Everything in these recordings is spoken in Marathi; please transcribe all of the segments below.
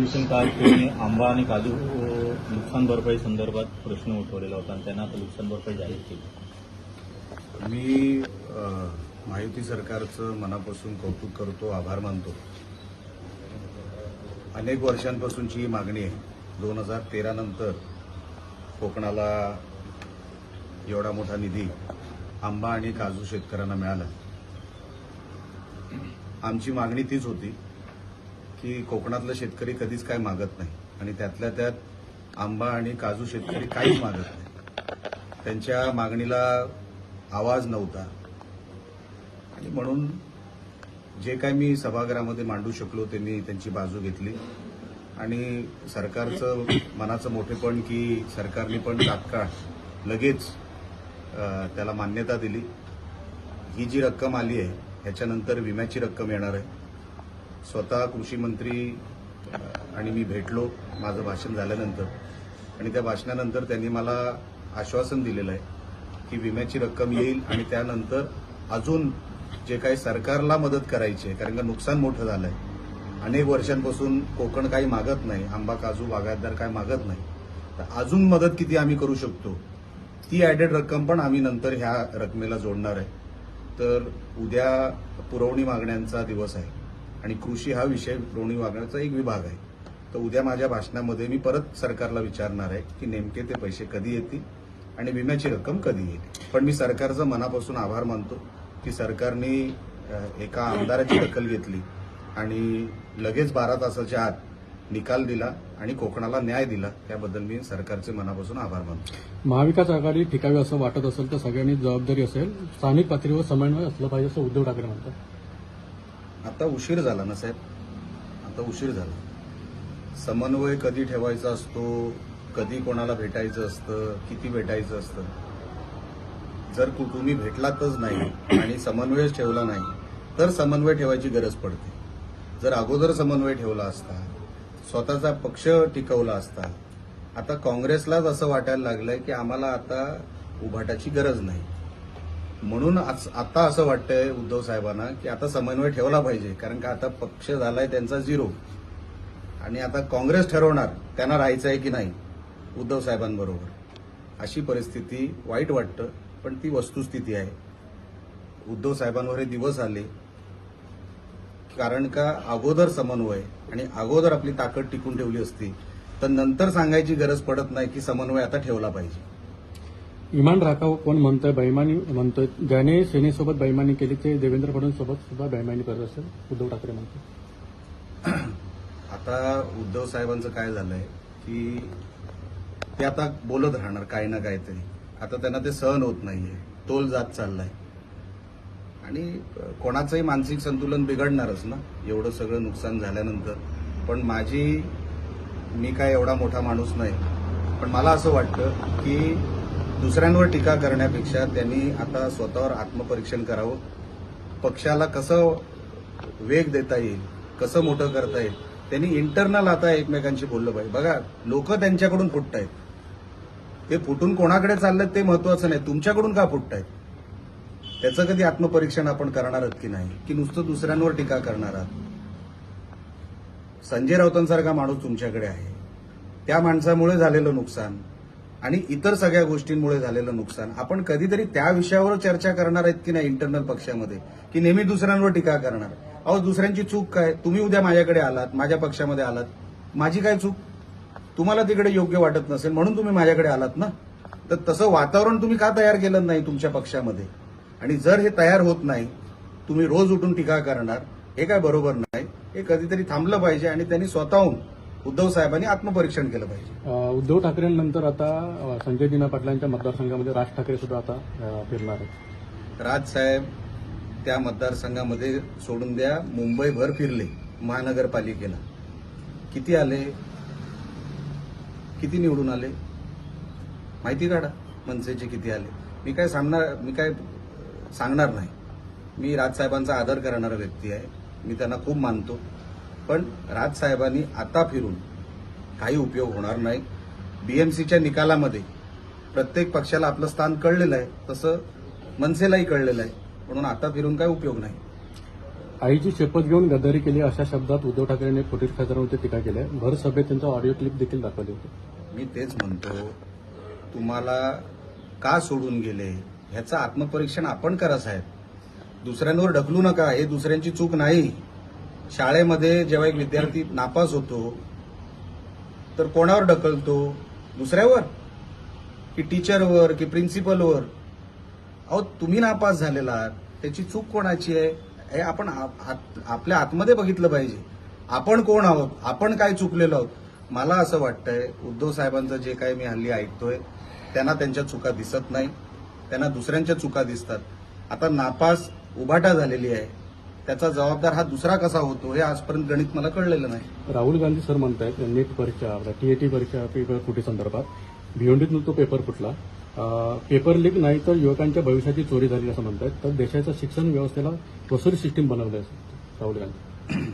अधिवेशन काळात त्यांनी आंबा आणि काजू नुकसान भरपाई संदर्भात प्रश्न उठवलेला होता आणि त्यांना आता नुकसान भरपाई जाहीर केली। मी महायुती सरकारचं मनापासून कौतुक करतो, आभार मानतो। अनेक वर्षांपासूनची ही मागणी आहे। 2013 नंतर कोकणाला एवढा मोठा निधी आंबा आणि काजू शेतकऱ्यांना मिळाला। आमची मागणी तीच होती की कोकणातला शेतकरी कधीच काय मागत नाही आणि त्यातल्या त्यात आंबा आणि काजू शेतकरी काहीच मागत नाही। त्यांच्या मागणीला आवाज नव्हता आणि म्हणून जे काय मी सभागृहामध्ये मांडू शकलो त्यांनी त्यांची बाजू घेतली आणि सरकारचं मनाचं मोठेपण की सरकारने पण तात्काळ लगेच त्याला मान्यता दिली। ही जी रक्कम आली आहे ह्याच्यानंतर विम्याची रक्कम येणार आहे। स्वतः कृषी मंत्री आणि मी भेटलो माझं भाषण झाल्यानंतर आणि त्या भाषणानंतर त्यांनी मला आश्वासन दिलेलं आहे की विम्याची रक्कम येईल आणि त्यानंतर अजून जे काही सरकारला मदत करायची आहे, कारण का नुकसान मोठं झालं आहे। अनेक वर्षांपासून कोकण काही मागत नाही, आंबा काजू बागायतदार काय मागत नाही, तर अजून मदत किती आम्ही करू शकतो ती ॲडेड रक्कम पण आम्ही नंतर ह्या रकमेला जोडणार आहे। तर उद्या पुरवणी मागण्यांचा दिवस आहे आणि कृषी हा विषय पुरवणी मागण्याचा एक विभाग आहे। तर उद्या माझ्या भाषणामध्ये मी परत सरकारला विचारणार आहे की नेमके ते पैसे कधी येतील आणि विम्याची रक्कम कधी येईल। पण मी सरकारचं मनापासून आभार मानतो की सरकारने एका आमदाराची दखल घेतली आणि लगेच 12 तासाच्या आत निकाल दिला आणि कोकणाला न्याय दिला। त्याबद्दल मी सरकारचे मनापासून आभार मानतो। महाविकास आघाडी टिकावी असं वाटत असेल तर सगळ्यांनी जबाबदारी असेल, स्थानिक पातळीवर समन्वय असलं पाहिजे असं उद्धव ठाकरे म्हणतात। आता उशीर झाला ना साहेब, आता उशीर झाला। समन्वय कधी ठेवायचा असतो, कधी कोणाला भेटायचं असतं, किती भेटायचं असतं। जर तुम्ही भेटलातच नाही आणि समन्वयच ठेवला नाही तर समन्वय ठेवायची गरज पडते। जर अगोदर समन्वय ठेवला असता, स्वतःचा पक्ष टिकवला असता, आता काँग्रेसलाच असं वाटायला लागलंय की आम्हाला आता उभाटाची गरज नाही, म्हणून आता असं वाटतंय उद्धव साहेबांना की आता समन्वय ठेवला पाहिजे, कारण का आता पक्ष झालाय त्यांचा 0 आणि आता काँग्रेस ठरवणार त्यांना राहायचं आहे की नाही उद्धव साहेबांबरोबर। अशी परिस्थिती वाईट वाटतं पण ती वस्तुस्थिती आहे। उद्धव साहेबांवर हे दिवस आले कारण का अगोदर समन्वय आणि अगोदर आपली ताकद टिकून ठेवली असती तर नंतर सांगायची गरज पडत नाही की समन्वय आता ठेवला पाहिजे। इमान राखाव कोण म्हणतोय, बैमानी म्हणतोय, ज्याने सेनेसोबत बैमानी केली ते देवेंद्र फडणवीस सोबत सुद्धा बैमानी करत असेल उद्धव ठाकरे म्हणतो। आता उद्धव साहेबांचं काय झालंय की ते आता बोलत राहणार काही ना काहीतरी। आता त्यांना ते सहन होत नाहीये, तोल जात चाललाय आणि कोणाचंही मानसिक संतुलन बिघडणारच ना एवढं सगळं नुकसान झाल्यानंतर। पण मी काय एवढा मोठा माणूस नाही, पण मला असं वाटतं की दुसऱ्यांवर टीका करण्यापेक्षा त्यांनी आता स्वतःवर आत्मपरीक्षण करावं। पक्षाला कसं वेग देता येईल, कसं मोठं करता येईल, त्यांनी इंटरनल आता एकमेकांशी बोललं पाहिजे। बघा लोक त्यांच्याकडून फुटतायत, ते फुटून कोणाकडे चाललेत ते महत्वाचं नाही, तुमच्याकडून का फुटतायत त्याचं कधी आत्मपरीक्षण आपण करणार आहात की नाही, की नुसतं दुसऱ्यांवर टीका करणार आहात। संजय राऊतांसारखा माणूस तुमच्याकडे आहे, त्या माणसामुळे झालेलं नुकसान आणि इतर सगळ्या गोष्टींमुळे झालेलं नुकसान आपण कधीतरी त्या विषयावर चर्चा करणार आहेत की नाही इंटरनल पक्षामध्ये, की नेहमी दुसऱ्यांवर टीका करणार। अहो दुसऱ्यांची चूक काय, तुम्ही उद्या माझ्याकडे आलात, माझ्या पक्षामध्ये आलात, माझी काय चूक, तुम्हाला तिकडे योग्य वाटत नसेल म्हणून तुम्ही माझ्याकडे आलात ना। तर तसं वातावरण तुम्ही का तयार केलं नाही तुमच्या पक्षामध्ये, आणि जर हे तयार होत नाही तुम्ही रोज उठून टीका करणार, हे काय बरोबर नाही। हे कधीतरी थांबलं पाहिजे आणि त्यांनी स्वतःहून उद्धव साहेबांनी आत्मपरीक्षण केलं पाहिजे। उद्धव ठाकरेंनंतर आता संजय दिना पाटलांच्या मतदारसंघामध्ये राज ठाकरे सुद्धा आता फिरणार आहेत। राज साहेब त्या मतदारसंघामध्ये सोडून द्या, मुंबईभर फिरले, महानगरपालिकेला किती आले, किती निवडून आले माहिती काढा, मनसेचे किती आले। मी काय सांगणार नाही। मी राजसाहेबांचा आदर करणारा व्यक्ती आहे, मी त्यांना खूप मानतो, पण राजसाहेबांनी आता फिरून काही उपयोग होणार नाही। बीएमसीच्या निकालामध्ये प्रत्येक पक्षाला आपलं स्थान कळलेलं आहे, तसं मनसेलाही कळलेलं आहे, म्हणून आता फिरून काय उपयोग नाही। आईची शपथ घेऊन गद्दारी केली अशा शब्दात उद्धव ठाकरेंनी फुटेज खासदारांवरती टीका केली आहे. भर सभेत त्यांचा ऑडिओ क्लिप देखील दाखवली होती. मी तेच म्हणतो, तुम्हाला का सोडून गेले ह्याचं आत्मपरीक्षण आपण करा साहेब. दुसऱ्यांवर ढकलू नका, हे दुसऱ्यांची चूक नाही. शाळेमध्ये जेव्हा एक विद्यार्थी नापास होतो तर कोणावर ढकलतो? दुसऱ्यावर की टीचरवर की प्रिन्सिपलवर? अहो, तुम्ही नापास झालेला आहात, त्याची चूक कोणाची आहे हे आपण आपल्या आतमध्ये बघितलं पाहिजे. आपण कोण आहोत, आपण काय चुकलेलो आहोत. मला असं वाटतंय उद्धव साहेबांचं जे काही मी हल्ली ऐकतोय त्यांना त्यांच्या चुका दिसत नाही, त्यांना दुसऱ्यांच्या चुका दिसतात. आता नापास उभाटा झालेली आहे, त्याचा जबाबदार हा दुसरा कसा होतो हे आजपर्यंत गणित मला कळलेलं नाही. राहुल गांधी सर म्हणतायत नीट परीक्षा टीएटी परीक्षा पेपर फुटी संदर्भात भिवंडीतून तो पेपर फुटला, पेपर लीक नाही तर युवकांच्या भविष्याची चोरी झाली असं म्हणतायत. तर देशाच्या शिक्षण व्यवस्थेला वसुली सिस्टीम बनवली असं राहुल गांधी.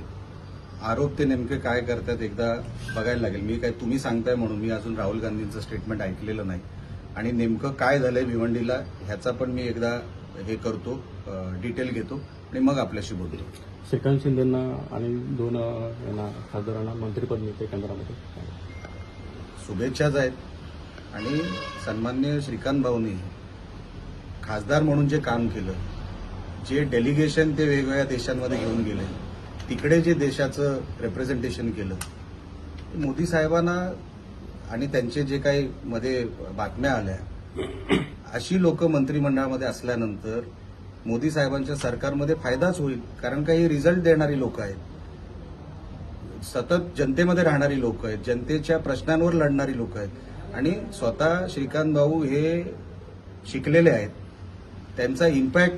आरोप ते नेमके काय करतात एकदा बघायला लागेल. मी काय तुम्ही सांगताय म्हणून मी अजून राहुल गांधींचं स्टेटमेंट ऐकलेलं नाही आणि नेमकं काय झालंय भिवंडीला ह्याचा पण मी एकदा हे करतो, डिटेल घेतो आणि मग आपल्याशी बोलतो. श्रीकांत शिंदेंना आणि 2 यांना खासदारांना मंत्रिपद मिळते केंद्रामध्ये. शुभेच्छाच आहेत आणि सन्माननीय श्रीकांत भाऊनी खासदार म्हणून जे काम केलं, जे डेलिगेशन ते वेगवेगळ्या देशांमध्ये घेऊन गेले, तिकडे जे देशाचं रिप्रेझेंटेशन केलं, मोदी साहेबांना आणि त्यांचे जे काही मध्ये बातम्या आल्या, अशी लोक मंत्रिमंडळामध्ये असल्यानंतर मोदी साहेबांच्या सरकारमध्ये फायदाच होईल. कारण काही रिझल्ट देणारी लोक आहेत, सतत जनतेमध्ये राहणारी लोक आहेत, जनतेच्या प्रश्नांवर लढणारी लोक आहेत आणि स्वतः श्रीकांत भाऊ हे शिकलेले आहेत. त्यांचा इम्पॅक्ट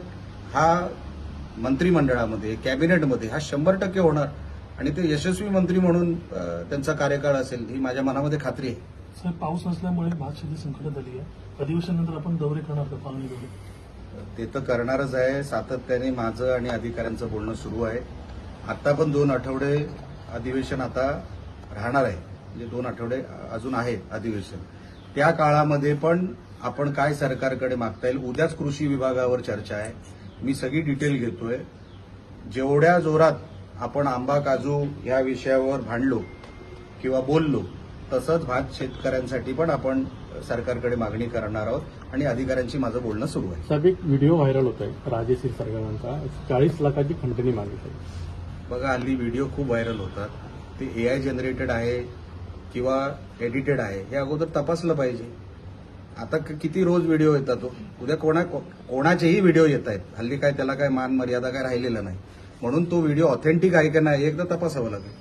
हा मंत्रिमंडळामध्ये कॅबिनेटमध्ये हा 100% होणार आणि ते यशस्वी मंत्री म्हणून त्यांचा कार्यकाळ असेल ही माझ्या मनामध्ये खात्री आहे. सर, पाऊस नसल्यामुळे भात शेती संकटात आली आहे. अधिवेशनानंतर आपण दौरे करणार का पालघर दौरे? ते तर करणारच आहे. सातत्याने माझं आणि अधिकाऱ्यांचं बोलणं सुरू आहे. आता पण 2 आठवडे अधिवेशन आता राहणार आहे, म्हणजे 2 आठवडे अजून आहे अधिवेशन. त्या काळामध्ये पण आपण काय सरकारकडे मागता येईल. उद्याच कृषी विभागावर चर्चा आहे, मी सगळी डिटेल घेतोय. जेवढ्या जोरात आपण आंबा काजू या विषयावर भांडलो किंवा बोललो, तसंच भात शेतकऱ्यांसाठी पण आपण सरकारकडे मागणी करणार आहोत आणि अधिकाऱ्यांशी माझं बोलणं सुरू आहे. साहेब, एक व्हिडिओ व्हायरल होत आहे राजेश सरगावांचा, 40 लाखाची खंडणी मागितली. बघा, हल्ली व्हिडिओ खूप व्हायरल होतात. ते AI जनरेटेड आहे किंवा एडिटेड आहे हे अगोदर तपासलं पाहिजे. आता किती रोज व्हिडिओ येतात, उद्या कोणाचेही व्हिडिओ येत आहेत. हल्ली काय त्याला काय मान मर्यादा काय राहिलेलं नाही. म्हणून तो व्हिडिओ ऑथेंटिक आहे का नाही एकदा तपासावं लागेल.